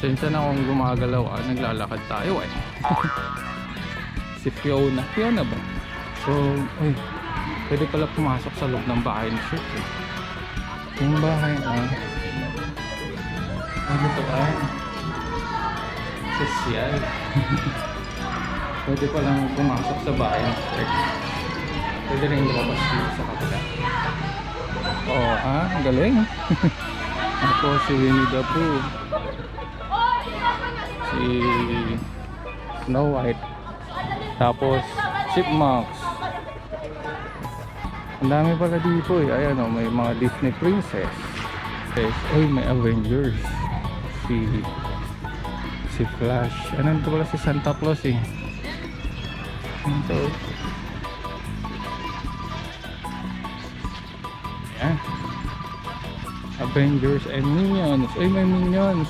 Sensya na kung gumagalaw naglalakad tayo eh. Si Fiona. Fiona ba? So, ay, pwede pala pumasok sa loob ng bahay ni Chef eh. Yung bahay ano to sosyal. Pwede palang pumasok sa bahay ni Chef. Pwede rin lumabas dito sa kapila. Oo galing. Ako si Winnie the Pooh, si Snow White, tapos Chipmunks. Ang dami pala dito eh. Ayan o, may mga Disney princess. Ay, may Avengers. Si Flash. Ano ito pala si Santa Claus eh. Ito. Ayan. Avengers and Minions. Ay, may Minions.